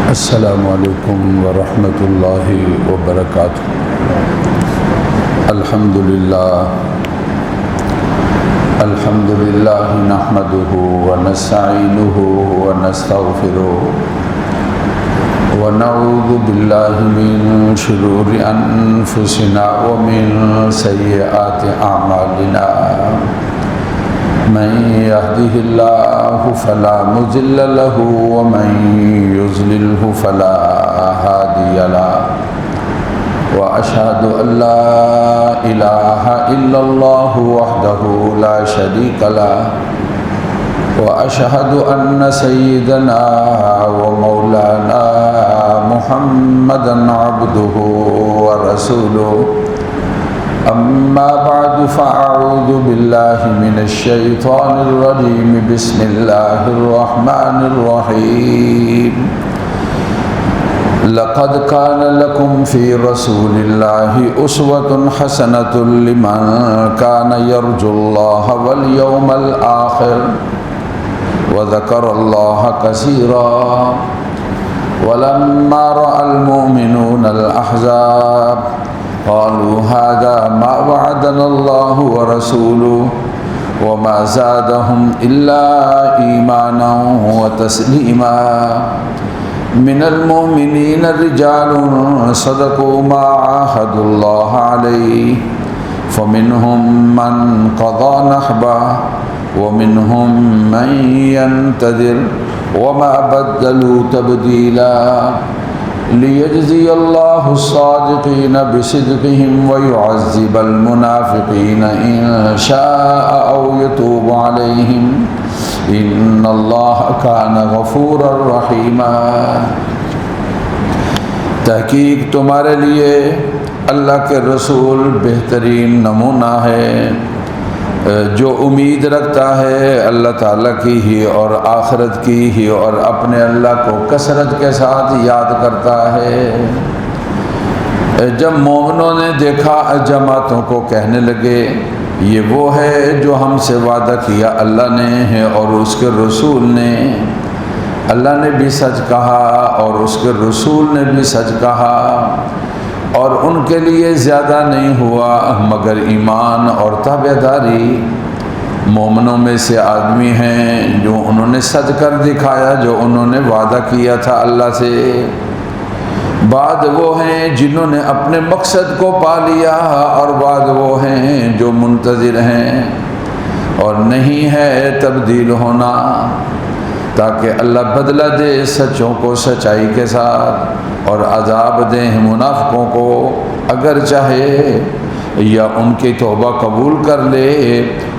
السلام علیکم ورحمۃ اللہ وبرکاتہ۔ الحمدللہ نحمدہ ونستعینہ ونستغفرہ ونعوذ باللہ من شرور انفسنا ومن سیئات اعمالنا، من يهده الله فلا مضل له ومن يضلل فلا هادي له، وأشهد أن لا إله إلا الله وحده لا شريك له، وأشهد أن سيدنا ومولانا محمدا عبده ورسوله، أما بعد فأعوذ بالله من الشيطان الرجيم، بسم الله الرحمن الرحيم، لقد كان لكم في رسول الله أسوة حسنة لمن كان يرجو الله واليوم الآخر وذكر الله كثيرا، ولما رأى المؤمنون الأحزاب قالوا هذا ما وعدنا الله ورسوله وما زادهم إلا إيمانا وتسليما، من المؤمنين رجال صدقوا ما عاهدوا الله عليه، فمنهم من قضى نحبه ومنهم من ينتظر وما بدلوا تبديلا، ليجزي الله الصادقين بصدقهم ويعذب المنافقين إن شاء أو يتوب عليهم، إن الله كان غفورا رحيما۔ تحقیق تمہارے لیے اللہ کے رسول بہترین نمونہ ہے، جو امید رکھتا ہے اللہ تعالیٰ کی ہی اور آخرت کی ہی، اور اپنے اللہ کو کثرت کے ساتھ یاد کرتا ہے۔ جب مومنوں نے دیکھا جماعتوں کو کہنے لگے یہ وہ ہے جو ہم سے وعدہ کیا اللہ نے ہے اور اس کے رسول نے، اللہ نے بھی سچ کہا اور اس کے رسول نے بھی سچ کہا، اور ان کے لیے زیادہ نہیں ہوا مگر ایمان اور تابعداری۔ مومنوں میں سے آدمی ہیں جو انہوں نے سچ کر دکھایا جو انہوں نے وعدہ کیا تھا اللہ سے، بعد وہ ہیں جنہوں نے اپنے مقصد کو پا لیا، اور بعد وہ ہیں جو منتظر ہیں، اور نہیں ہے تبدیل ہونا، تاکہ اللہ بدلہ دے سچوں کو سچائی کے ساتھ اور عذاب دیں منافقوں کو اگر چاہے، یا ان کی توبہ قبول کر لے،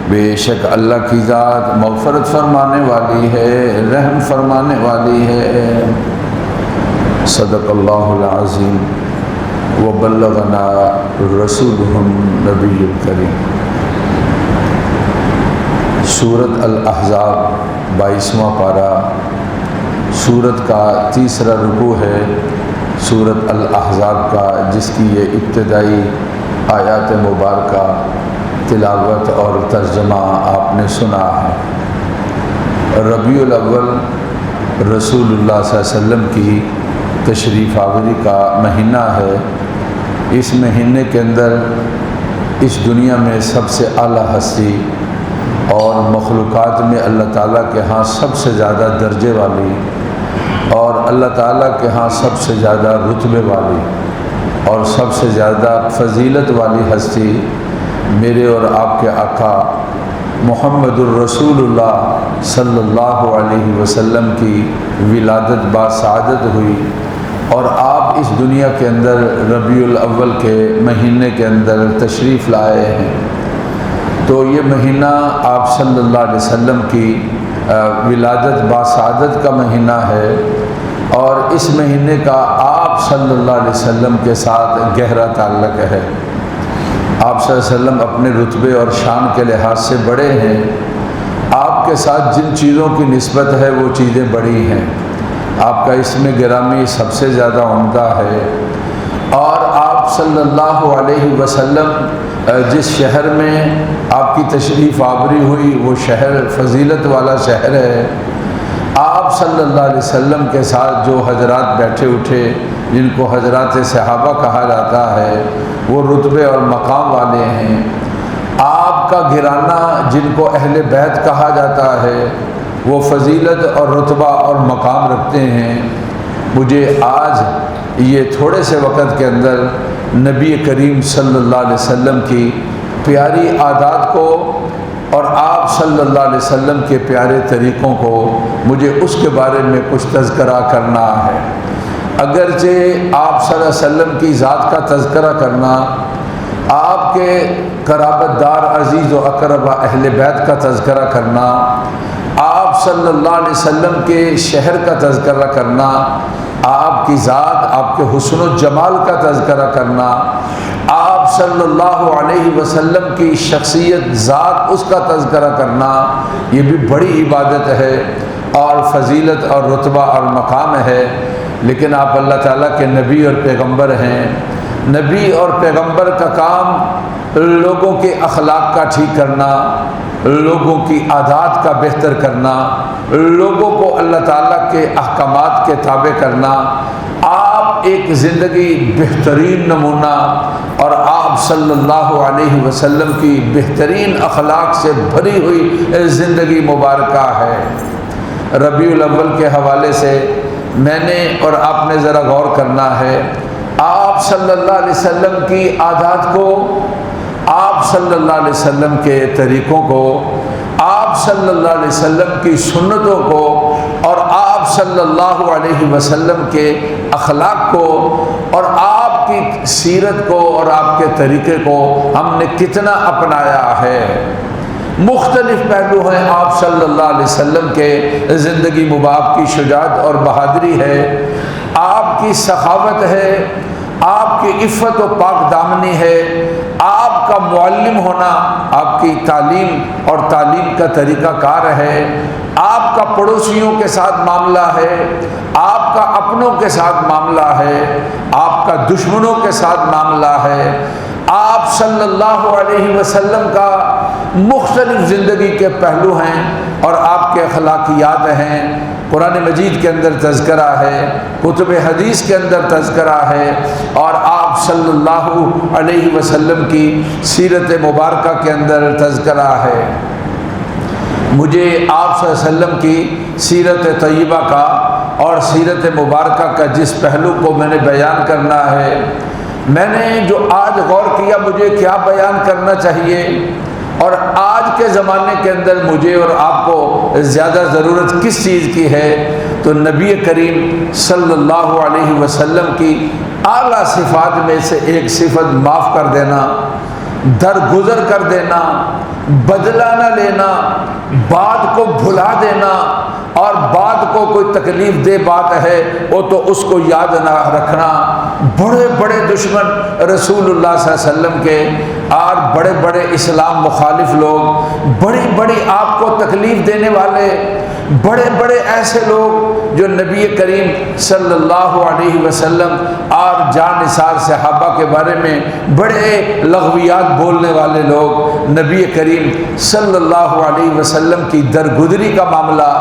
بے شک اللہ کی ذات مغفرت فرمانے والی ہے، رحم فرمانے والی ہے۔ صدق اللہ العظیم وبلغنا رسولہ النبی الکریم۔ سورۃ الاحزاب 22واں پارہ، سورت کا تیسرا رکوع ہے سورۃ الاحزاب کا، جس کی یہ ابتدائی آیات مبارکہ تلاوت اور ترجمہ آپ نے سنا ہے۔ ربیع الاول رسول اللہ صلی اللہ علیہ وسلم کی تشریف آوری کا مہینہ ہے۔ اس مہینے کے اندر اس دنیا میں سب سے اعلیٰ ہستی اور مخلوقات میں اللہ تعالیٰ کے ہاں سب سے زیادہ درجے والی اور اللہ تعالیٰ کے ہاں سب سے زیادہ رتبے والی اور سب سے زیادہ فضیلت والی ہستی میرے اور آپ کے آقا محمد الرسول اللہ صلی اللہ علیہ وسلم کی ولادت باسعادت ہوئی، اور آپ اس دنیا کے اندر ربیع الاول کے مہینے کے اندر تشریف لائے ہیں۔ تو یہ مہینہ آپ صلی اللہ علیہ وسلم کی ولادت باسعادت کا مہینہ ہے، اور اس مہینے کا آپ صلی اللہ علیہ وسلم کے ساتھ گہرا تعلق ہے۔ آپ صلی اللہ علیہ وسلم اپنے رتبے اور شان کے لحاظ سے بڑے ہیں، آپ کے ساتھ جن چیزوں کی نسبت ہے وہ چیزیں بڑی ہیں، آپ کا اسم گرامی سب سے زیادہ عمدہ ہے، اور آپ صلی اللہ علیہ وسلم جس شہر میں آپ کی تشریف آوری ہوئی وہ شہر فضیلت والا شہر ہے، آپ صلی اللہ علیہ وسلم کے ساتھ جو حضرات بیٹھے اٹھے جن کو حضرات صحابہ کہا جاتا ہے وہ رتبے اور مقام والے ہیں۔ آپ کا گھرانہ جن کو اہل بیت کہا جاتا ہے وہ فضیلت اور رتبہ اور مقام رکھتے ہیں۔ مجھے آج یہ تھوڑے سے وقت کے اندر نبی کریم صلی اللہ علیہ وسلم کی پیاری عادات کو اور آپ صلی اللہ علیہ وسلم کے پیارے طریقوں کو مجھے اس کے بارے میں کچھ تذکرہ کرنا ہے۔ اگرچہ آپ صلی اللہ علیہ وسلم کی ذات کا تذکرہ کرنا، آپ کے قرابت دار عزیز و اقربا اہل بیت کا تذکرہ کرنا، آپ صلی اللہ علیہ وسلم کے شہر کا تذکرہ کرنا، آپ کی ذات، آپ کے حسن و جمال کا تذکرہ کرنا، آپ صلی اللہ علیہ وسلم کی شخصیت، ذات، اس کا تذکرہ کرنا، یہ بھی بڑی عبادت ہے اور فضیلت اور رتبہ اور مقام ہے۔ لیکن آپ اللہ تعالیٰ کے نبی اور پیغمبر ہیں۔ نبی اور پیغمبر کا کام لوگوں کے اخلاق کا ٹھیک کرنا، لوگوں کی عادات کا بہتر کرنا، لوگوں کو اللہ تعالیٰ کے احکامات کے تابع کرنا۔ آپ ایک زندگی بہترین نمونہ اور آپ صلی اللہ علیہ وسلم کی بہترین اخلاق سے بھری ہوئی زندگی مبارکہ ہے۔ ربیع الاول کے حوالے سے میں نے اور آپ نے ذرا غور کرنا ہے، آپ صلی اللہ علیہ وسلم کی عادات کو، آپ صلی اللہ علیہ وسلم کے طریقوں کو، آپ صلی اللہ علیہ وسلم کی سنتوں کو اور آپ صلی اللہ علیہ وسلم کے اخلاق کو اور آپ کی سیرت کو اور آپ کے طریقے کو ہم نے کتنا اپنایا ہے۔ مختلف پہلو ہیں آپ صلی اللہ علیہ وسلم کے زندگی مبارک کی شجاعت اور بہادری ہے، آپ کی سخاوت ہے، آپ کی عفت و پاک دامنی ہے، آپ کا معلم ہونا، آپ کی تعلیم اور تعلیم کا طریقہ کار ہے، آپ کا پڑوسیوں کے ساتھ معاملہ ہے، آپ کا اپنوں کے ساتھ معاملہ ہے، آپ کا دشمنوں کے ساتھ معاملہ ہے، آپ صلی اللہ علیہ وسلم کا مختلف زندگی کے پہلو ہیں اور آپ کے اخلاقیات ہیں۔ قرآن مجید کے اندر تذکرہ ہے، کتب حدیث کے اندر تذکرہ ہے اور آپ صلی اللہ علیہ وسلم کی سیرت مبارکہ کے اندر تذکرہ ہے۔ مجھے آپ صلی اللہ علیہ وسلم کی سیرت طیبہ کا اور سیرت مبارکہ کا جس پہلو کو میں نے بیان کرنا ہے، میں نے جو آج غور کیا مجھے کیا بیان کرنا چاہیے اور آج کے زمانے کے اندر مجھے اور آپ کو زیادہ ضرورت کس چیز کی ہے، تو نبی کریم صلی اللہ علیہ وسلم کی اعلیٰ صفات میں سے ایک صفت معاف کر دینا، درگزر کر دینا، بدلہ نہ لینا، بات کو بھلا دینا، اور بات کو کوئی تکلیف دہ بات ہے وہ تو اس کو یاد نہ رکھنا۔ بڑے بڑے دشمن رسول اللہ صلی اللہ علیہ وسلم کے اور بڑے بڑے اسلام مخالف لوگ، بڑی بڑی آپ کو تکلیف دینے والے، بڑے بڑے ایسے لوگ جو نبی کریم صلی اللہ علیہ وسلم اور جان نثار صحابہ کے بارے میں بڑے لغویات بولنے والے لوگ، نبی کریم صلی اللہ علیہ وسلم کی درگزری کا معاملہ،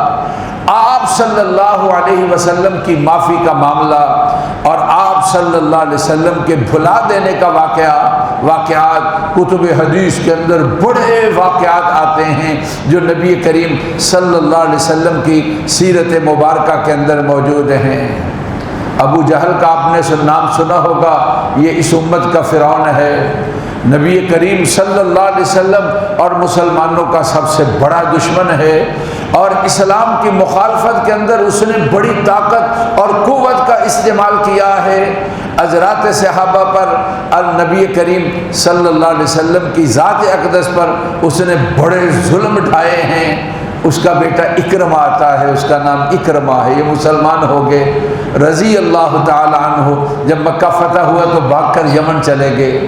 آپ صلی اللہ علیہ وسلم کی معافی کا معاملہ اور آپ صلی اللہ علیہ وسلم کے بھلا دینے کا واقعات کتب حدیث کے اندر بڑے واقعات آتے ہیں جو نبی کریم صلی اللہ علیہ وسلم کی سیرت مبارکہ کے اندر موجود ہیں۔ ابو جہل کا آپ نے نام سنا ہوگا، یہ اس امت کا فرعون ہے۔ نبی کریم صلی اللہ علیہ وسلم اور مسلمانوں کا سب سے بڑا دشمن ہے اور اسلام کی مخالفت کے اندر اس نے بڑی طاقت اور قوت کا استعمال کیا ہے۔ حضرات صحابہ پر اور نبی کریم صلی اللہ علیہ وسلم کی ذات اقدس پر اس نے بڑے ظلم ڈھائے ہیں۔ اس کا بیٹا اکرمہ آتا ہے، اس کا نام اکرمہ ہے، یہ مسلمان ہو گئے رضی اللہ تعالی عنہ۔ جب مکہ فتح ہوا تو بھاگ کر یمن چلے گئے،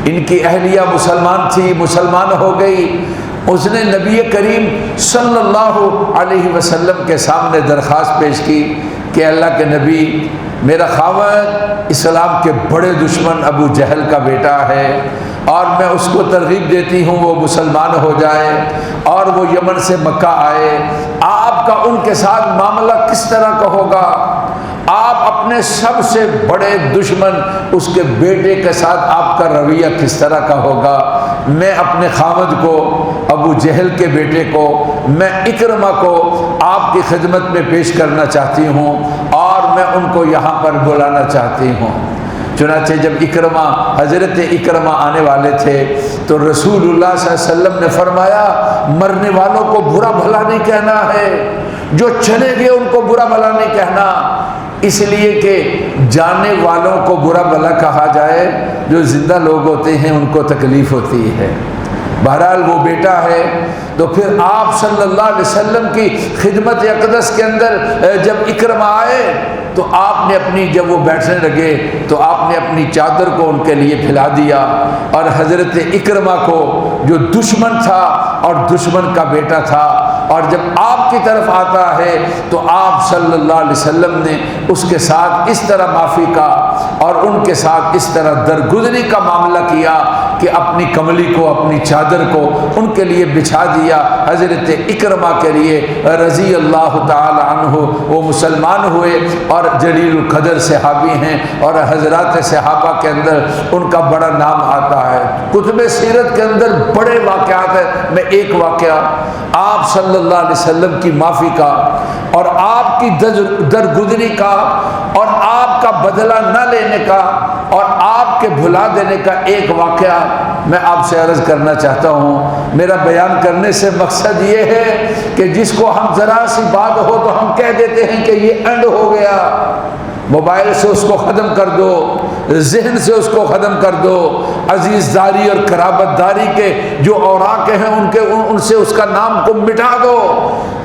ان کی اہلیہ مسلمان تھی، مسلمان ہو گئی۔ اس نے نبی کریم صلی اللہ علیہ وسلم کے سامنے درخواست پیش کی کہ اللہ کے نبی، میرا خاوند اسلام کے بڑے دشمن ابو جہل کا بیٹا ہے اور میں اس کو ترغیب دیتی ہوں وہ مسلمان ہو جائے اور وہ یمن سے مکہ آئے آپ کا ان کے ساتھ معاملہ کس طرح کا ہوگا؟ آپ اپنے سب سے بڑے دشمن اس کے بیٹے کے ساتھ آپ کا رویہ کس طرح کا ہوگا؟ میں اپنے خامد کو، ابو جہل کے بیٹے کو، میں اکرمہ کو آپ کی خدمت میں پیش کرنا چاہتی ہوں اور میں ان کو یہاں پر بلانا چاہتی ہوں۔ چنانچہ جب حضرت اکرمہ آنے والے تھے تو رسول اللہ صلی اللہ علیہ وسلم نے فرمایا مرنے والوں کو برا بھلا نہیں کہنا ہے، جو چلے گئے ان کو برا بھلا نہیں کہنا، اس لیے کہ جانے والوں کو برا بھلا کہا جائے، جو زندہ لوگ ہوتے ہیں ان کو تکلیف ہوتی ہے۔ بہرحال وہ بیٹا ہے، تو پھر آپ صلی اللہ علیہ وسلم کی خدمت اقدس کے اندر جب اکرمہ آئے تو آپ نے جب وہ بیٹھنے لگے تو آپ نے اپنی چادر کو ان کے لیے پھیلا دیا، اور حضرت اکرمہ کو جو دشمن تھا اور دشمن کا بیٹا تھا، اور جب آپ کی طرف آتا ہے تو آپ صلی اللہ علیہ وسلم نے اس کے ساتھ اس طرح معافی کا اور ان کے ساتھ اس طرح درگزری کا معاملہ کیا کہ اپنی کملی کو، اپنی چادر کو ان کے لیے بچھا دیا۔ حضرت اکرمہ کے لیے رضی اللہ تعالی عنہ وہ مسلمان ہوئے اور جلیل القدر صحابی ہیں، اور حضرات صحابہ کے اندر ان کا بڑا نام آتا ہے۔ کتب سیرت کے اندر بڑے واقعات ہیں، میں ایک واقعہ آپ صلی اللہ علیہ وسلم کی معافی کا اور آپ کی درگزری کا اور آپ کا بدلہ نہ لینے کا اور آپ کے بھلا دینے کا ایک واقعہ میں آپ سے عرض کرنا چاہتا ہوں۔ میرا بیان کرنے سے مقصد یہ ہے کہ جس کو ہم ذرا سی بات ہو تو ہم کہہ دیتے ہیں کہ یہ اینڈ ہو گیا، موبائل سے اس کو ختم کر دو، ذہن سے اس کو ختم کر دو، عزیز داری اور قرابت داری کے جو اوراق ہیں ان سے اس کا نام کو مٹا دو۔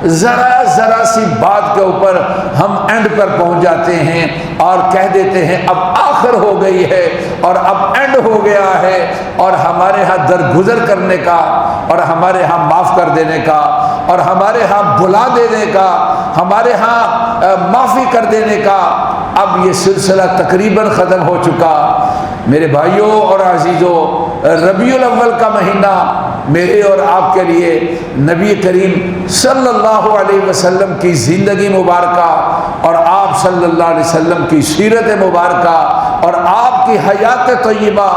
ذرا سی بات کے اوپر ہم اینڈ پر پہنچ جاتے ہیں اور کہہ دیتے ہیں اب آخر ہو گئی ہے اور اب اینڈ ہو گیا ہے، اور ہمارے ہاں درگزر کرنے کا اور ہمارے ہاں معاف کر دینے کا اور ہمارے ہاں بلا دینے کا، ہمارے ہاں معافی کر دینے کا اب یہ سلسلہ تقریباً ختم ہو چکا۔ میرے بھائیوں اور عزیزوں، ربیع الاول کا مہینہ میرے اور آپ کے لیے نبی کریم صلی اللہ علیہ وسلم کی زندگی مبارکہ اور آپ صلی اللہ علیہ وسلم کی سیرت مبارکہ اور آپ کی حیات طیبہ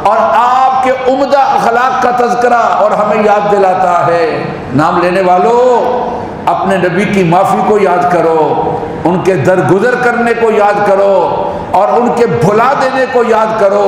اور آپ کے عمدہ اخلاق کا تذکرہ اور ہمیں یاد دلاتا ہے۔ نام لینے والوں، اپنے نبی کی معافی کو یاد کرو، ان کے درگزر کرنے کو یاد کرو اور ان کے بھلا دینے کو یاد کرو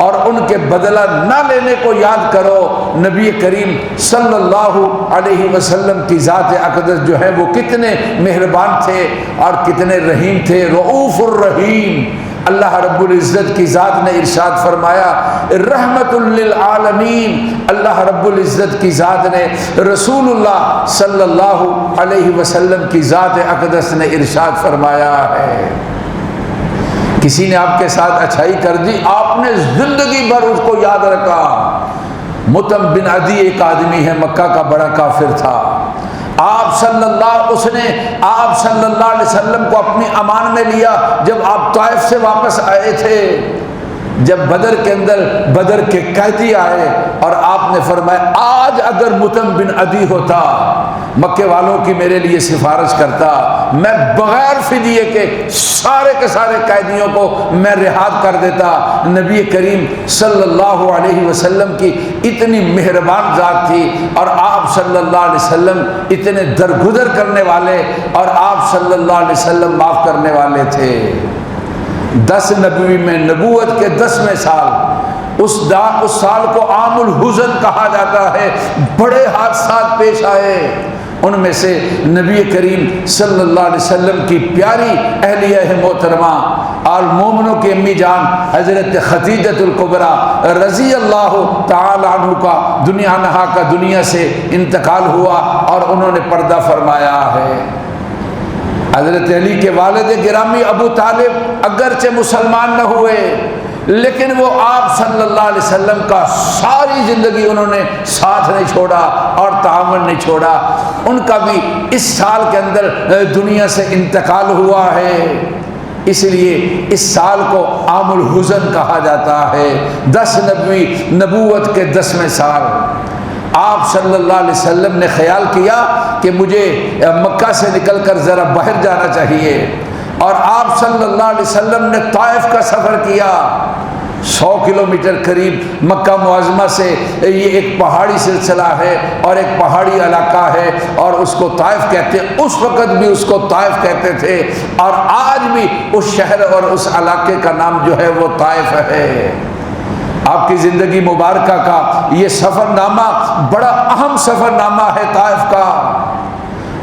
اور ان کے بدلہ نہ لینے کو یاد کرو۔ نبی کریم صلی اللہ علیہ وسلم کی ذات اقدس جو ہے وہ کتنے مہربان تھے اور کتنے رحیم تھے، رؤوف الرحیم۔ اللہ رب العزت کی ذات نے ارشاد فرمایا رحمت للعالمین۔ اللہ رب العزت کی ذات نے رسول اللہ صلی اللہ علیہ وسلم کی ذات اقدس نے ارشاد فرمایا ہے کسی نے آپ کے ساتھ اچھائی کر دی، آپ نے زندگی بھر اس کو یاد رکھا۔ مطعم بن عدی ایک آدمی ہے، مکہ کا بڑا کافر تھا، اس نے آپ صلی اللہ علیہ وسلم کو اپنی امان میں لیا جب آپ طائف سے واپس آئے تھے۔ جب بدر کے اندر بدر کے قیدی آئے اور آپ نے فرمایا آج اگر مطعم بن عدی ہوتا، مکے والوں کی میرے لیے سفارش کرتا، میں بغیر فدیے کے سارے قیدیوں کو میں رہا کر دیتا۔ نبی کریم صلی اللہ علیہ وسلم کی اتنی مہربان ذات تھی اور آپ صلی اللہ علیہ وسلم اتنے درگزر کرنے والے اور آپ صلی اللہ علیہ وسلم معاف کرنے والے تھے۔ 10 نبوی میں نبوت کے 10ویں سال، اس سال کو عام الحزن کہا جاتا ہے، بڑے حادثات پیش آئے۔ ان میں سے نبی کریم صلی اللہ علیہ وسلم کی پیاری اہلیہ محترمہ اور مومنوں کی امی جان حضرت خدیجۃ الکبریٰ رضی اللہ تعالی عنہ کا دنیا نہا کا دنیا سے انتقال ہوا اور انہوں نے پردہ فرمایا ہے۔ حضرت علی کے والد گرامی ابو طالب اگرچہ مسلمان نہ ہوئے لیکن وہ آپ صلی اللہ علیہ وسلم کا ساری زندگی انہوں نے ساتھ نہیں چھوڑا اور تعاون نہیں چھوڑا۔ ان کا بھی اس سال کے اندر دنیا سے انتقال ہوا ہے، اس لیے اس سال کو عام الحزن کہا جاتا ہے۔ 10 نبوت کے 10ویں سال آپ صلی اللہ علیہ وسلم نے خیال کیا کہ مجھے مکہ سے نکل کر ذرا باہر جانا چاہیے، اور آپ صلی اللہ علیہ وسلم نے طائف کا سفر کیا۔ 100 کلومیٹر قریب مکہ معظمہ سے، یہ ایک پہاڑی سلسلہ ہے اور ایک پہاڑی علاقہ ہے، اور اس کو طائف کہتے ہیں۔ اس وقت بھی اس کو طائف کہتے تھے، اور آج بھی اس شہر اور اس علاقے کا نام جو ہے وہ طائف ہے۔ آپ کی زندگی مبارکہ کا یہ سفر نامہ بڑا اہم سفر نامہ ہے طائف کا،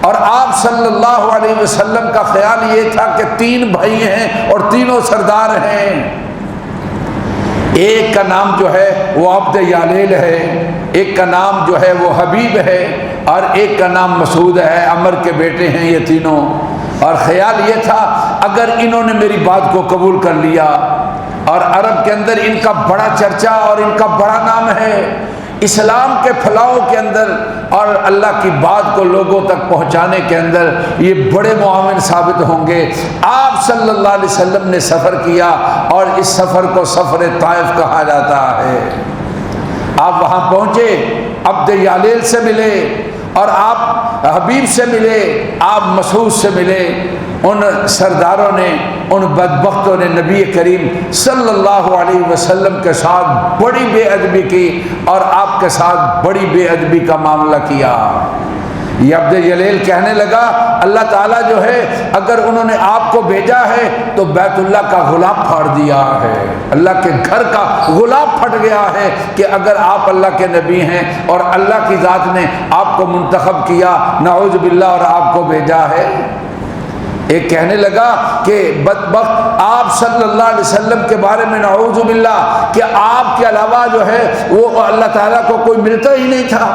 اور آپ صلی اللہ علیہ وسلم کا خیال یہ تھا کہ 3 بھائی ہیں اور تینوں سردار ہیں۔ ایک کا نام جو ہے وہ عبد یالیل ہے، ایک کا نام جو ہے وہ حبیب ہے، اور ایک کا نام مسعود ہے، عمر کے بیٹے ہیں یہ تینوں۔ اور خیال یہ تھا اگر انہوں نے میری بات کو قبول کر لیا، اور عرب کے اندر ان کا بڑا چرچا اور ان کا بڑا نام ہے، اسلام کے پھیلاؤ کے اندر اور اللہ کی بات کو لوگوں تک پہنچانے کے اندر یہ بڑے معاون ثابت ہوں گے۔ آپ صلی اللہ علیہ وسلم نے سفر کیا، اور اس سفر کو سفر طائف کہا جاتا ہے۔ آپ وہاں پہنچے، عبد یالیل سے ملے، اور آپ حبیب سے ملے، آپ مسعود سے ملے۔ ان سرداروں نے، ان بدبختوں نے نبی کریم صلی اللہ علیہ وسلم کے ساتھ بڑی بے ادبی کی، اور آپ کے ساتھ بڑی بے ادبی کا معاملہ کیا۔ یہ عبد یلیل کہنے لگا اللہ تعالیٰ جو ہے اگر انہوں نے آپ کو بھیجا ہے تو بیت اللہ کا غلاف پھاڑ دیا ہے، اللہ کے گھر کا غلاف پھٹ گیا ہے، کہ اگر آپ اللہ کے نبی ہیں اور اللہ کی ذات نے آپ کو منتخب کیا نعوذ باللہ اور آپ کو بھیجا ہے۔ ایک کہنے لگا کہ بدبخت آپ صلی اللہ علیہ وسلم کے بارے میں نعوذ باللہ کہ آپ کے علاوہ جو ہے وہ اللہ تعالیٰ کو کوئی ملتا ہی نہیں تھا۔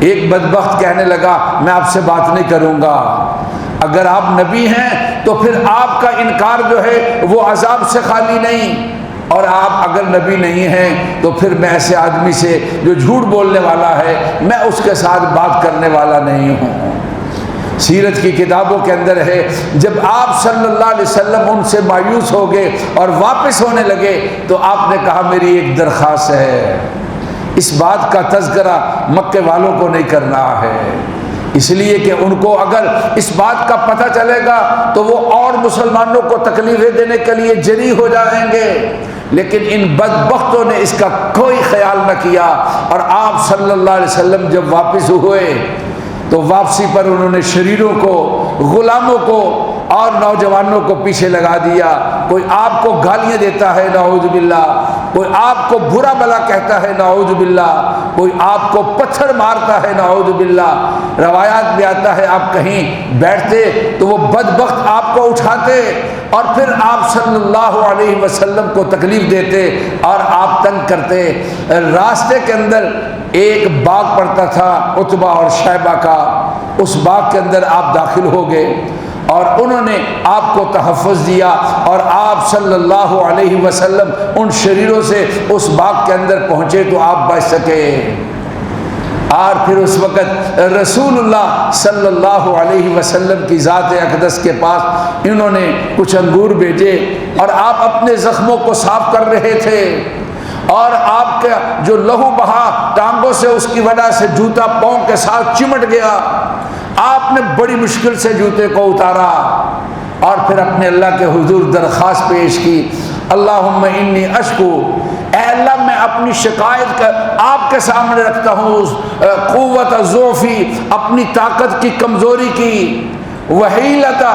ایک بدبخت کہنے لگا میں آپ سے بات نہیں کروں گا، اگر آپ نبی ہیں تو پھر آپ کا انکار جو ہے وہ عذاب سے خالی نہیں، اور آپ اگر نبی نہیں ہیں تو پھر میں ایسے آدمی سے جو جھوٹ بولنے والا ہے میں اس کے ساتھ بات کرنے والا نہیں ہوں۔ سیرت کی کتابوں کے اندر ہے جب آپ صلی اللہ علیہ وسلم ان سے مایوس ہو گئے اور واپس ہونے لگے تو آپ نے کہا میری ایک درخواست ہے، اس بات کا تذکرہ مکے والوں کو نہیں کرنا ہے، اس لیے کہ ان کو اگر اس بات کا پتہ چلے گا تو وہ اور مسلمانوں کو تکلیفیں دینے کے لیے جری ہو جائیں گے، لیکن ان بدبختوں نے اس کا کوئی خیال نہ کیا۔ اور آپ صلی اللہ علیہ وسلم جب واپس ہوئے تو واپسی پر انہوں نے شریروں کو، غلاموں کو اور نوجوانوں کو پیچھے لگا دیا۔ کوئی آپ کو گالیاں دیتا ہے نعوذ باللہ، کوئی آپ کو برا بلا کہتا ہے نعوذ باللہ، کوئی آپ کو پتھر مارتا ہے نعوذ باللہ۔ روایات میں آتا ہے آپ کہیں بیٹھتے تو وہ بدبخت آپ کو اٹھاتے اور پھر آپ صلی اللہ علیہ وسلم کو تکلیف دیتے اور آپ تنگ کرتے۔ راستے کے اندر ایک باغ پڑتا تھا عتبہ اور شیبہ کا، اس باغ کے اندر آپ داخل ہو گئے اور انہوں نے آپ کو تحفظ دیا، اور آپ صلی اللہ علیہ وسلم ان شریروں سے اس باغ کے اندر پہنچے تو آپ بچ سکے۔ اور پھر اس وقت رسول اللہ صلی اللہ علیہ وسلم کی ذات اقدس کے پاس انہوں نے کچھ انگور بھیجے اور آپ اپنے زخموں کو صاف کر رہے تھے، اور آپ کا جو لہو بہا ٹانگوں سے اس کی وجہ سے جوتا پاؤں کے ساتھ چمٹ گیا، آپ نے بڑی مشکل سے جوتے کو اتارا اور پھر اپنے اللہ کے حضور درخواست پیش کی، اللہم انی اشکو، اے اللہ میں اپنی شکایت کا آپ کے سامنے رکھتا ہوں قوت ضعفی، اپنی طاقت کی کمزوری کی، وحیلتا،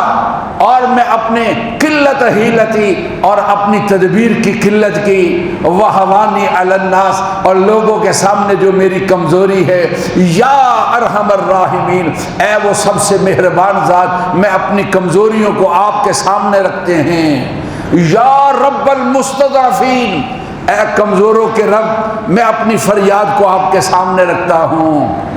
اور میں اپنے قلت حیلتی اور اپنی تدبیر کی قلت کی، وہوانی علی الناس، اور لوگوں کے سامنے جو میری کمزوری ہے، یا ارحم الراحمین، اے وہ سب سے مہربان ذات، میں اپنی کمزوریوں کو آپ کے سامنے رکھتے ہیں، یا رب المستضعفین، اے کمزوروں کے رب میں اپنی فریاد کو آپ کے سامنے رکھتا ہوں۔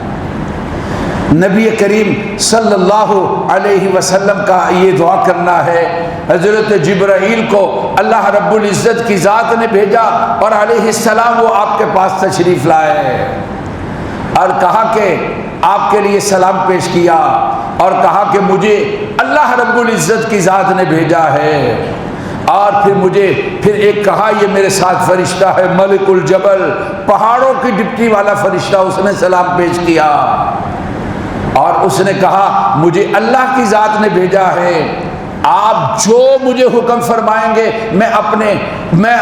نبی کریم صلی اللہ علیہ وسلم کا یہ دعا کرنا ہے۔ حضرت جبرائیل کو اللہ رب العزت کی ذات نے بھیجا اور علیہ السلام وہ آپ کے پاس تشریف لائے اور کہا کہ آپ کے لیے سلام پیش کیا اور کہا کہ مجھے اللہ رب العزت کی ذات نے بھیجا ہے۔ اور پھر ایک کہا یہ میرے ساتھ فرشتہ ہے ملک الجبل، پہاڑوں کی ڈپٹی والا فرشتہ، اس نے سلام پیش کیا اور اس نے کہا مجھے اللہ کی ذات نے بھیجا ہے، آپ جو مجھے حکم فرمائیں گے میں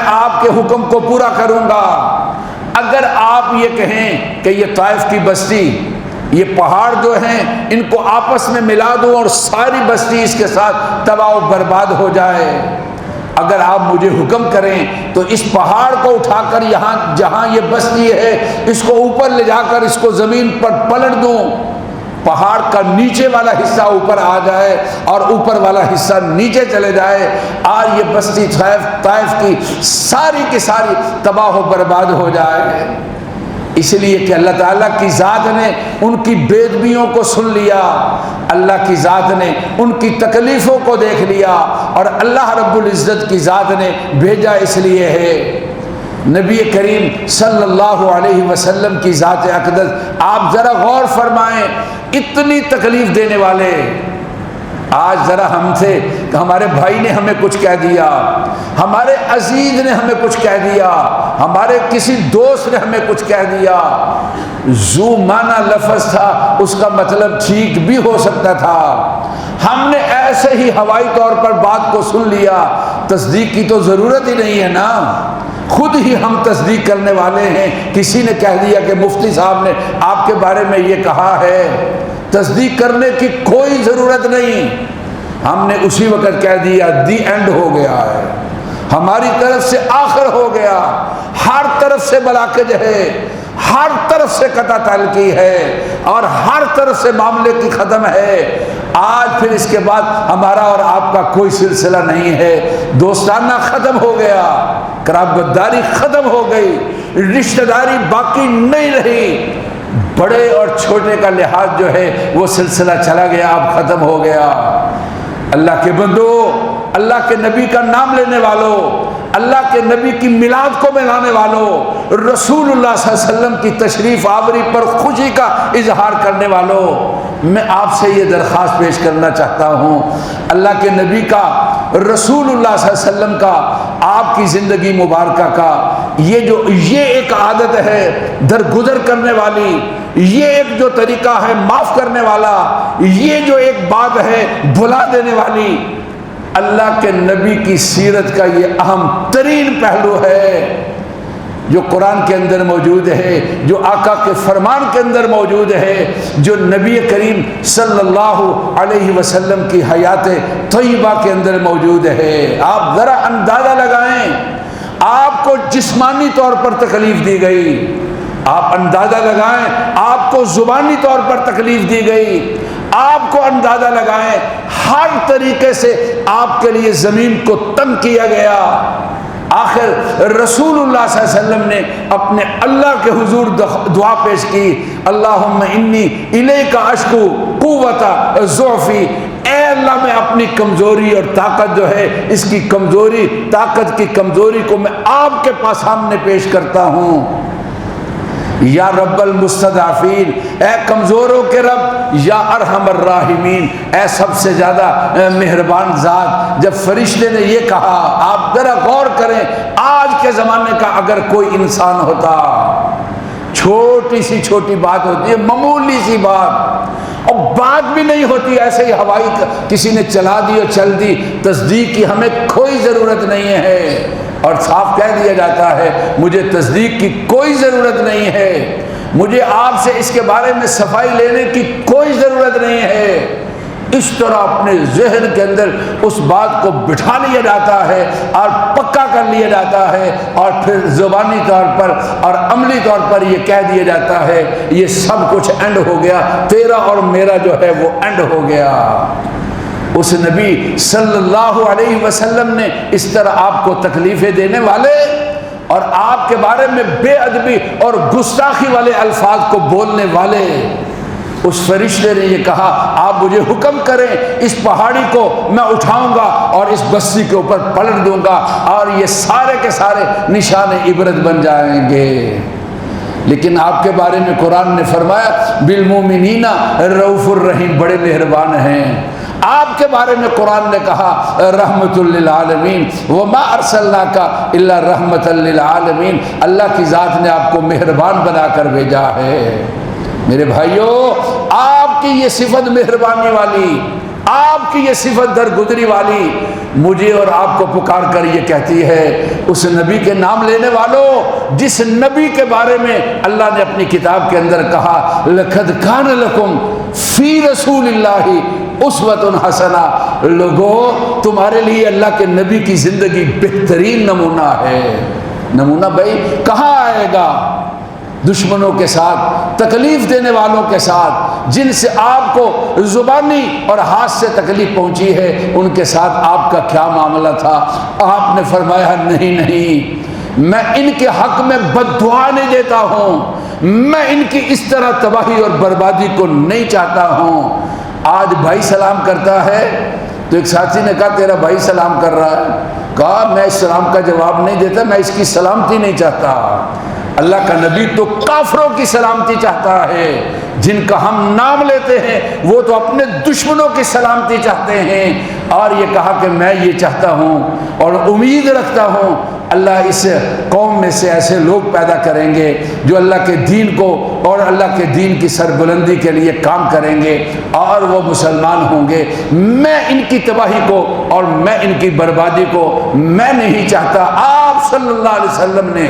آپ کے حکم کو پورا کروں گا۔ اگر آپ یہ کہیں کہ یہ طائف کی بستی، یہ پہاڑ جو ہیں ان کو آپس میں ملا دوں اور ساری بستی اس کے ساتھ تباہ و برباد ہو جائے، اگر آپ مجھے حکم کریں تو اس پہاڑ کو اٹھا کر یہاں جہاں یہ بستی ہے اس کو اوپر لے جا کر اس کو زمین پر پلٹ دوں، پہاڑ کا نیچے والا حصہ اوپر آ جائے اور اوپر والا حصہ نیچے چلے جائے، اور یہ بستی طائف کی ساری تباہ و برباد ہو جائے۔ اس لیے کہ اللہ تعالیٰ کی ذات نے ان کی بے ادبیوں کو سن لیا، اللہ کی ذات نے ان کی تکلیفوں کو دیکھ لیا، اور اللہ رب العزت کی ذات نے بھیجا اس لیے ہے۔ نبی کریم صلی اللہ علیہ وسلم کی ذات اقدس آپ ذرا غور فرمائیں، اتنی تکلیف دینے والے، آج ذرا ہم سے کہ ہمارے بھائی نے ہمیں کچھ کہہ دیا، ہمارے عزیز نے ہمیں کچھ کہہ دیا، ہمارے کسی دوست نے ہمیں کچھ کہہ دیا، ذو معنی لفظ تھا، اس کا مطلب ٹھیک بھی ہو سکتا تھا، ہم نے ایسے ہی ہوائی طور پر بات کو سن لیا، تصدیق کی تو ضرورت ہی نہیں ہے نا، خود ہی ہم تصدیق کرنے والے ہیں۔ کسی نے کہہ دیا کہ مفتی صاحب نے آپ کے بارے میں یہ کہا ہے، تصدیق کرنے کی کوئی ضرورت نہیں، ہم نے اسی وقت کہہ دیا دی اینڈ ہو گیا ہے، ہماری طرف سے آخر ہو گیا، ہر طرف سے بلاکج ہے، ہر طرف سے قطع تعلقی ہے، اور ہر طرف سے معاملے کی ختم ہے۔ آج پھر اس کے بعد ہمارا اور آپ کا کوئی سلسلہ نہیں ہے، دوستانہ ختم ہو گیا، قرابت داری ختم ہو گئی، رشتہ داری باقی نہیں رہی، بڑے اور چھوٹے کا لحاظ جو ہے وہ سلسلہ چلا گیا، اب ختم ہو گیا۔ اللہ کے بندو، اللہ کے نبی کا نام لینے والوں، اللہ کے نبی کی میلاد کو منانے والوں، رسول اللہ صلی اللہ علیہ وسلم کی تشریف آوری پر خوشی کا اظہار کرنے والوں، میں آپ سے یہ درخواست پیش کرنا چاہتا ہوں، اللہ کے نبی کا، رسول اللہ صلی اللہ علیہ وسلم کا، آپ کی زندگی مبارکہ کا یہ ایک عادت ہے درگزر کرنے والی، یہ ایک جو طریقہ ہے معاف کرنے والا، یہ جو ایک بات ہے بھلا دینے والی، اللہ کے نبی کی سیرت کا یہ اہم ترین پہلو ہے جو قرآن کے اندر موجود ہے، جو آقا کے فرمان کے اندر موجود ہے، جو نبی کریم صلی اللہ علیہ وسلم کی حیات طیبہ کے اندر موجود ہے۔ آپ ذرا اندازہ لگائیں، آپ کو جسمانی طور پر تکلیف دی گئی، آپ اندازہ لگائیں آپ کو زبانی طور پر تکلیف دی گئی، آپ کو اندازہ لگائیں ہر طریقے سے آپ کے لیے زمین کو تنگ کیا گیا، آخر رسول اللہ صلی اللہ علیہ وسلم نے اپنے اللہ کے حضور دعا پیش کی، اللہم انی الیک اشکو قوت ضعفی، اے اللہ میں اپنی کمزوری اور طاقت جو ہے اس کی کمزوری، طاقت کی کمزوری کو میں آپ کے پاس سامنے پیش کرتا ہوں۔ یا رب المستضعفین، اے کمزوروں کے رب، یا ارحم الراحمین، اے سب سے زیادہ مہربان ذات۔ جب فرشتے نے یہ کہا، آپ ذرا غور کریں، آج کے زمانے کا اگر کوئی انسان ہوتا، چھوٹی سی چھوٹی بات ہوتی ہے، معمولی سی بات، اور بات بھی نہیں ہوتی، ایسے ہی ہوائی کسی نے چلا دی اور چل دی، تصدیق کی ہمیں کوئی ضرورت نہیں ہے، اور صاف کہہ دیا جاتا ہے مجھے تصدیق کی کوئی ضرورت نہیں ہے، مجھے آپ سے اس کے بارے میں صفائی لینے کی کوئی ضرورت نہیں ہے۔ اس طرح اپنے ذہن کے اندر اس بات کو بٹھا لیا جاتا ہے اور پکا کر لیا جاتا ہے، اور پھر زبانی طور پر اور عملی طور پر یہ کہہ دیا جاتا ہے یہ سب کچھ اینڈ ہو گیا، تیرا اور میرا جو ہے وہ اینڈ ہو گیا۔ اس نبی صلی اللہ علیہ وسلم نے اس طرح آپ کو تکلیفیں دینے والے اور آپ کے بارے میں بے ادبی اور گستاخی والے الفاظ کو بولنے والے اس فرشتے نے یہ کہا، آپ مجھے حکم کریں، اس پہاڑی کو میں اٹھاؤں گا اور اس بستی کے اوپر پلٹ دوں گا، اور یہ سارے کے سارے نشان عبرت بن جائیں گے۔ لیکن آپ کے بارے میں قرآن نے فرمایا بالمومنین رؤوف الرحیم، بڑے مہربان ہیں، آپ کے بارے میں قرآن نے کہا رحمت للعالمین، وما ارسلناک الا رحمت للعالمین، اللہ کی ذات نے آپ کو مہربان بنا کر بھیجا ہے۔ میرے بھائیوں، آپ کی یہ صفت مہربانی والی، آپ کی یہ صفت درگزری والی مجھے اور آپ کو پکار کر یہ کہتی ہے، اس نبی کے نام لینے والوں جس نبی کے بارے میں اللہ نے اپنی کتاب کے اندر کہا لقد کان لکم فی رسول اللہ اسوۃ حسنہ، لوگوں تمہارے لیے اللہ کے نبی کی زندگی بہترین نمونہ ہے۔ نمونہ بھائی کہاں آئے گا؟ دشمنوں کے ساتھ، تکلیف دینے والوں کے ساتھ، جن سے آپ کو زبانی اور ہاتھ سے تکلیف پہنچی ہے، ان کے ساتھ آپ کا کیا معاملہ تھا؟ آپ نے فرمایا نہیں، میں ان کے حق میں بد دعا نہیں دیتا ہوں، میں ان کی اس طرح تباہی اور بربادی کو نہیں چاہتا ہوں۔ آج بھائی سلام کرتا ہے تو ایک ساتھی نے کہا تیرا بھائی سلام کر رہا ہے، کہا میں اس سلام کا جواب نہیں دیتا، میں اس کی سلامتی نہیں چاہتا۔ اللہ کا نبی تو کافروں کی سلامتی چاہتا ہے، جن کا ہم نام لیتے ہیں وہ تو اپنے دشمنوں کی سلامتی چاہتے ہیں۔ اور یہ کہا کہ میں یہ چاہتا ہوں اور امید رکھتا ہوں اللہ اس قوم میں سے ایسے لوگ پیدا کریں گے جو اللہ کے دین کو اور اللہ کے دین کی سربلندی کے لیے کام کریں گے اور وہ مسلمان ہوں گے۔ میں ان کی تباہی کو اور میں ان کی بربادی کو میں نہیں چاہتا۔ آپ صلی اللہ علیہ وسلم نے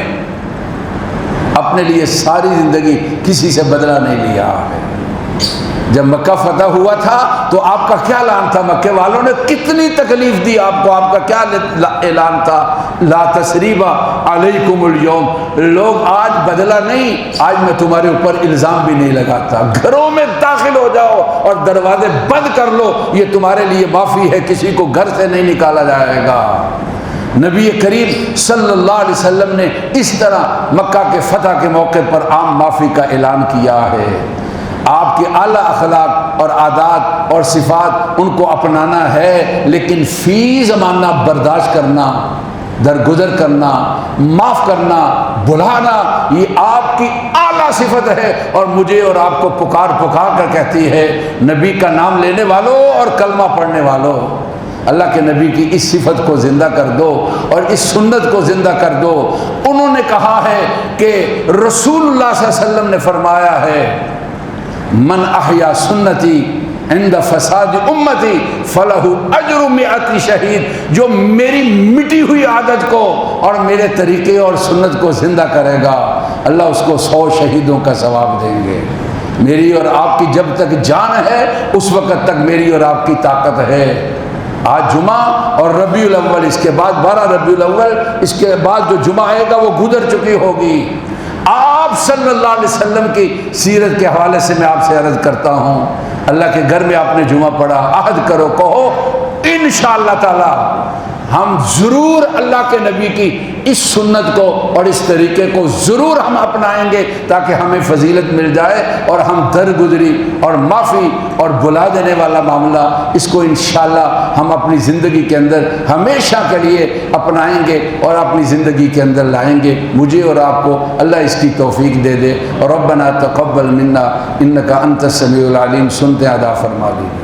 اپنے لیے ساری زندگی کسی سے بدلہ نہیں لیا ہے۔ جب مکہ فتح ہوا تھا تو آپ کا کیا اعلان تھا؟ مکے والوں نے کتنی تکلیف دی آپ کو، آپ کا کیا اعلان تھا؟ لا تثریب علیکم اليوم، لوگ آج بدلہ نہیں، آج میں تمہارے اوپر الزام بھی نہیں لگاتا، گھروں میں داخل ہو جاؤ اور دروازے بند کر لو، یہ تمہارے لیے معافی ہے، کسی کو گھر سے نہیں نکالا جائے گا۔ نبی کریم صلی اللہ علیہ وسلم نے اس طرح مکہ کے فتح کے موقع پر عام معافی کا اعلان کیا ہے۔ آپ کے اعلیٰ اخلاق اور عادات اور صفات ان کو اپنانا ہے، لیکن فی زمانہ برداشت کرنا، درگزر کرنا، معاف کرنا، بھلانا، یہ آپ کی اعلیٰ صفت ہے۔ اور مجھے اور آپ کو پکار پکار کر کہتی ہے نبی کا نام لینے والوں اور کلمہ پڑھنے والوں، اللہ کے نبی کی اس صفت کو زندہ کر دو اور اس سنت کو زندہ کر دو۔ انہوں نے کہا ہے کہ رسول اللہ صلی اللہ علیہ وسلم نے فرمایا ہے من احیا سنتی عند فساد امتی فلہ اجر مئات شہید، جو میری مٹی ہوئی عادت کو اور میرے طریقے اور سنت کو زندہ کرے گا اللہ اس کو 100 شہیدوں کا ثواب دیں گے۔ میری اور آپ کی جب تک جان ہے اس وقت تک میری اور آپ کی طاقت ہے۔ آج جمعہ اور ربیع الاول، اس کے بعد 12 ربیع الاول، اس کے بعد جو جمعہ آئے گا وہ گزر چکی ہوگی۔ آپ صلی اللہ علیہ وسلم کی سیرت کے حوالے سے میں آپ سے عرض کرتا ہوں، اللہ کے گھر میں آپ نے جمعہ پڑھا، عہد کرو، کہو انشاءاللہ تعالی ہم ضرور اللہ کے نبی کی اس سنت کو اور اس طریقے کو ضرور ہم اپنائیں گے تاکہ ہمیں فضیلت مل جائے اور ہم درگزری اور معافی اور بلا دینے والا معاملہ اس کو انشاءاللہ ہم اپنی زندگی کے اندر ہمیشہ کے لیے اپنائیں گے اور اپنی زندگی کے اندر لائیں گے۔ مجھے اور آپ کو اللہ اس کی توفیق دے دے۔ اور ربنا تقبل منا انک انت السمیع العلیم، سنتے ادا فرما دیجیے۔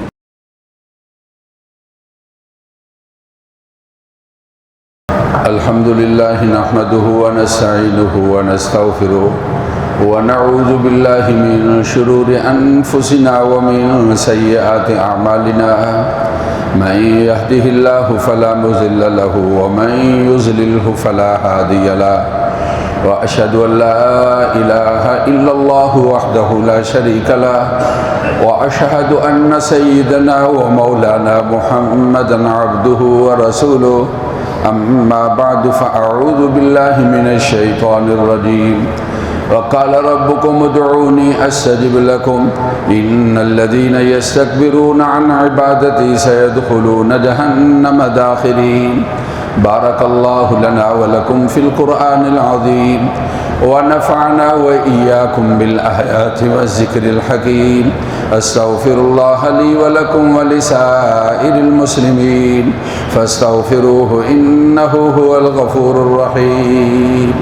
الحمد للہ نحمده ونستعینه ونستغفره ونعوذ باللہ من شرور انفسنا ومن سیئات اعمالنا، من يهده الله فلا مضل له ومن يضلل فلا هادي له، واشهد ان لا اله الا الله وحده لا شريك له، واشهد ان سيدنا ومولانا محمدا عبده ورسوله، اما بعد فاعوذ باللہ من الشیطان الرجیم، وقال ربكم ادعوني استجب لكم ان الذين يستكبرون عن عبادتي سيدخلون جهنم داخرين۔ بارك الله لنا ولكم في القرآن العظيم ونفعنا وإياكم بالآيات والذكر الحكيم، استغفر الله لي ولكم ولسائر المسلمين فاستغفروه إنه هو الغفور الرحيم۔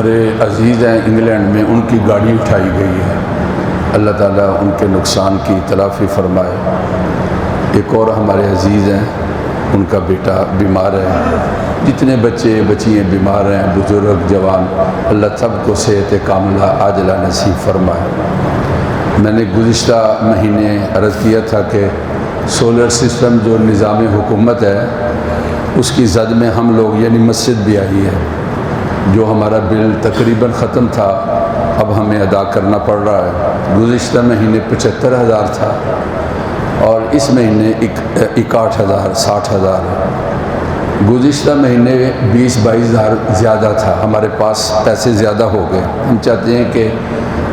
ہمارے عزیز ہیں انگلینڈ میں، ان کی گاڑی اٹھائی گئی ہے، اللہ تعالیٰ ان کے نقصان کی تلافی فرمائے۔ ایک اور ہمارے عزیز ہیں، ان کا بیٹا بیمار ہے۔ جتنے بچے بچیاں بیمار ہیں، بزرگ جوان، اللہ سب کو صحت کاملہ عاجلہ نصیب فرمائے۔ میں نے گزشتہ مہینے عرض کیا تھا کہ سولر سسٹم جو نظام حکومت ہے اس کی زد میں ہم لوگ یعنی مسجد بھی آئی ہے، جو ہمارا بل تقریباً ختم تھا اب ہمیں ادا کرنا پڑ رہا ہے۔ گزشتہ مہینے 75,000 تھا اور اس مہینے 61,000 60,000 ہے۔ گزشتہ مہینے 20-22,000 زیادہ تھا، ہمارے پاس پیسے زیادہ ہو گئے۔ ہم چاہتے ہیں کہ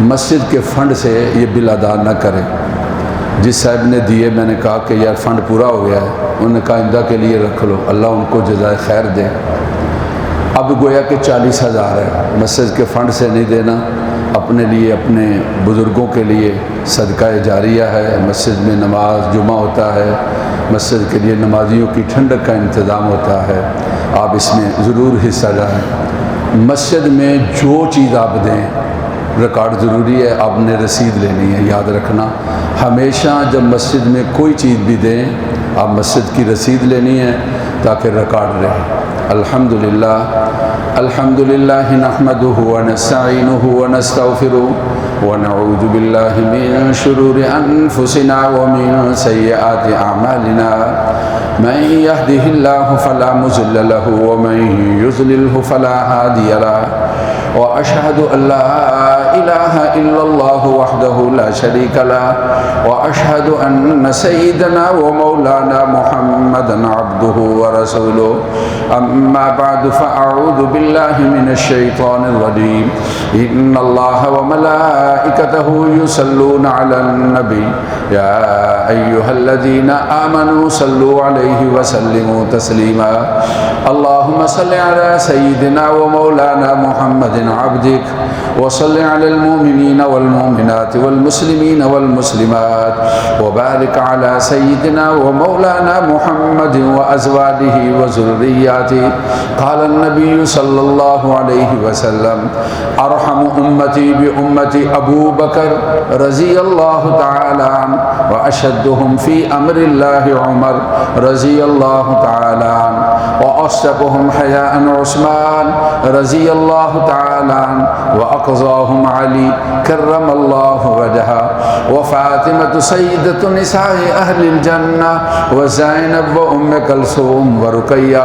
مسجد کے فنڈ سے یہ بل ادا نہ کریں۔ جس صاحب نے دیے، میں نے کہا کہ یار فنڈ پورا ہو گیا ہے، انہوں نے کہا آئندہ کے لیے رکھ لو، اللہ ان کو جزائے خیر دے۔ اب گویا کہ 40,000 ہے، مسجد کے فنڈ سے نہیں دینا، اپنے لیے اپنے بزرگوں کے لیے صدقہ جاریہ ہے۔ مسجد میں نماز جمعہ ہوتا ہے، مسجد کے لیے نمازیوں کی ٹھنڈک کا انتظام ہوتا ہے، آپ اس میں ضرور حصہ لیں۔ مسجد میں جو چیز آپ دیں ریکارڈ ضروری ہے، آپ نے رسید لینی ہے، یاد رکھنا ہمیشہ جب مسجد میں کوئی چیز بھی دیں آپ مسجد کی رسید لینی ہے تاکہ ریکارڈ رہے۔ الحمدللہ الحمدللہ نحمدہ ونستعینہ ونستغفرہ ونعوذ باللہ من شرور انفسنا ومن سیئات اعمالنا من یہدہ اللہ فلا مضل لہ ومن یضللہ فلا ہادی لہ واشہد ان لا الہ الا اللہ وحدہ لا شریک لہ واشہد ان سیدنا ومولانا محمدا عبدہ ورسولہ اما بعد فاعوذ باللہ من الشیطان الرجیم ان اللہ وملائکتہ یصلون علی النبی یا ایہا الذین آمنوا صلوا علیہ وسلموا تسلیما اللہم صل علی سیدنا ومولانا محمد عبدک وصل علی المؤمنین والمؤمنات والمسلمین والمسلمات وبارک علی سیدنا ومولانا محمد وازواجہ وذریاتہ قال النبی صلی اللہ علیہ وسلم ارحم امتی بامتی ابو بکر رضی اللہ تعالی عنہ واشدہم فی امر اللہ عمر رضی اللہ تعالی عنہ واصدقہم حیاء عثمان رضی اللہ تعالی عنہ واقضاہم علی کرم اللہ وجہہ وفاطمة سیدة نساء اہل الجنہ وزینب وام کلثوم ورقیہ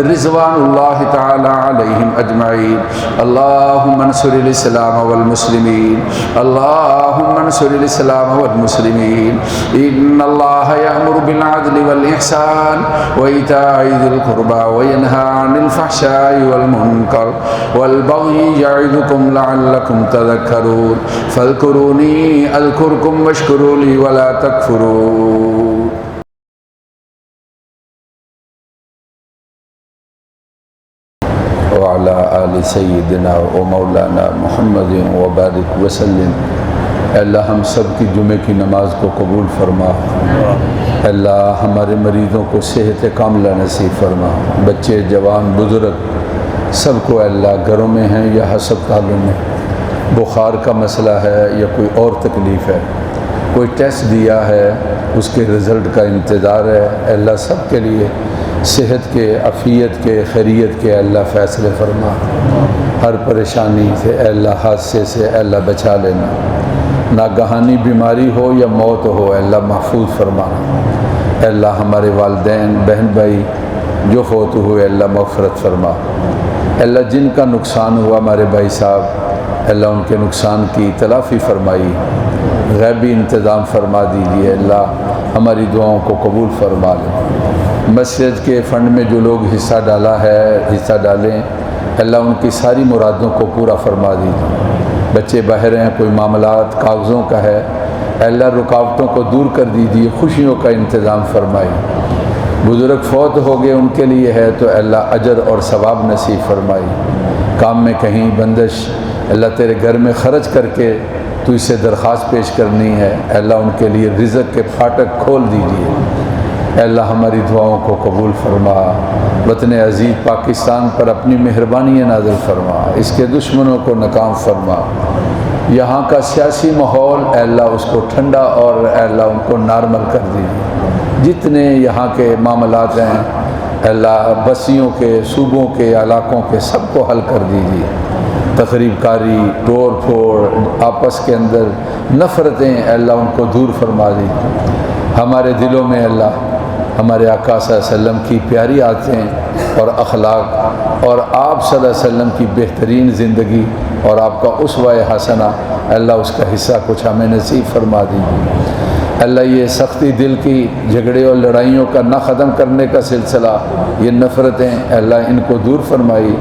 رضوان اللہ تعالی علیہم اجمعین اللہم انصر الاسلام والمسلمین اللہم انصر الاسلام والمسلمین ان اللہ یأمر بالعدل والاحسان وایتاء ذی القربى وینہی عن الفحشاء والمنکر والبغی یعظکم لعلکم تذکرون فاذکرونی اذکرکم واشکروا لی ولا تکفرون۔ وعلی آل سیدنا و مولانا محمد وبارک وسلم۔ اے اللہ ہم سب کی جمعے کی نماز کو قبول فرما، اے اللہ ہمارے مریضوں کو صحت کاملہ نصیب فرما، بچے جوان بزرگ سب کو اے اللہ گھروں میں ہیں یا ہسپتالوں میں بخار کا مسئلہ ہے یا کوئی اور تکلیف ہے، کوئی ٹیسٹ دیا ہے اس کے رزلٹ کا انتظار ہے، اے اللہ سب کے لیے صحت کے عافیت کے خیریت کے اللہ فیصلے فرما، ہر پریشانی سے اے اللہ حادثے سے اے اللہ بچا لینا، ناگہانی بیماری ہو یا موت ہو اے اللہ محفوظ فرمانا، اے اللہ ہمارے والدین بہن بھائی جو فوت ہوئے اللہ مغفرت فرما، اے اللہ جن کا نقصان ہوا ہمارے بھائی صاحب اے اللہ ان کے نقصان کی تلافی فرمائی، غیبی انتظام فرما دیجیے، اللہ ہماری دعاؤں کو قبول فرما لیں۔ مسجد کے فنڈ میں جو لوگ حصہ ڈالا ہے حصہ ڈالیں، اللہ ان کی ساری مرادوں کو پورا فرما دیجیے۔ بچے باہر ہیں، کوئی معاملات کاغذوں کا ہے، اللہ رکاوٹوں کو دور کر دیجیے، خوشیوں کا انتظام فرمائے۔ بزرگ فوت ہو گئے ان کے لیے ہے تو اللہ اجر اور ثواب نصیب فرمائی، کام میں کہیں بندش اللہ تیرے گھر میں خرچ کر کے تو اس سے درخواست پیش کرنی ہے، اللہ ان کے لیے رزق کے پھاٹک کھول دیجیے، اے اللہ ہماری دعاؤں کو قبول فرما، وطن عزیز پاکستان پر اپنی مہربانی نازل فرما، اس کے دشمنوں کو ناکام فرما، یہاں کا سیاسی ماحول اے اللہ اس کو ٹھنڈا اور اے اللہ ان کو نارمل کر دیجیے، جتنے یہاں کے معاملات ہیں اے اللہ بستیوں کے، صوبوں کے، علاقوں کے، سب کو حل کر دیجیے، تخریب کاری، توڑ پھوڑ، آپس کے اندر نفرتیں اے اللہ ان کو دور فرما دیجیے، ہمارے دلوں میں اللہ ہمارے آقا صلی اللہ علیہ وسلم کی پیاری عادتیں اور اخلاق اور آپ صلی اللہ علیہ وسلم کی بہترین زندگی اور آپ کا اسوہ حسنہ اللہ اس کا حصہ کچھ ہمیں نصیب فرما دیجیے۔ اللہ یہ سختی دل کی جھگڑے اور لڑائیوں کا نہ ختم کرنے کا سلسلہ، یہ نفرتیں اللہ ان کو دور فرمائی،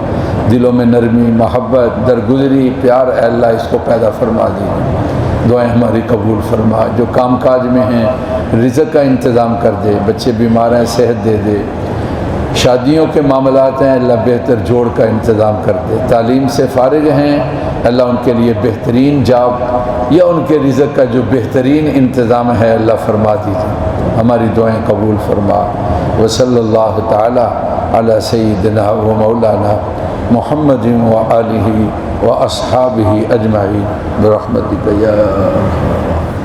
دلوں میں نرمی، محبت، درگزری، پیار اللہ اس کو پیدا فرما دیجیے، دعائیں ہماری قبول فرما، جو کام کاج میں ہیں رزق کا انتظام کر دے، بچے بیمار ہیں صحت دے دے، شادیوں کے معاملات ہیں اللہ بہتر جوڑ کا انتظام کر دے، تعلیم سے فارغ ہیں اللہ ان کے لیے بہترین جاب یا ان کے رزق کا جو بہترین انتظام ہے اللہ فرما دیجیے، ہماری دعائیں قبول فرما، وصلی اللہ تعالی علی سیدنا و مولانا محمد و آلہ و اصحابہ اجمعین برحمتک یا ارحم الراحمین۔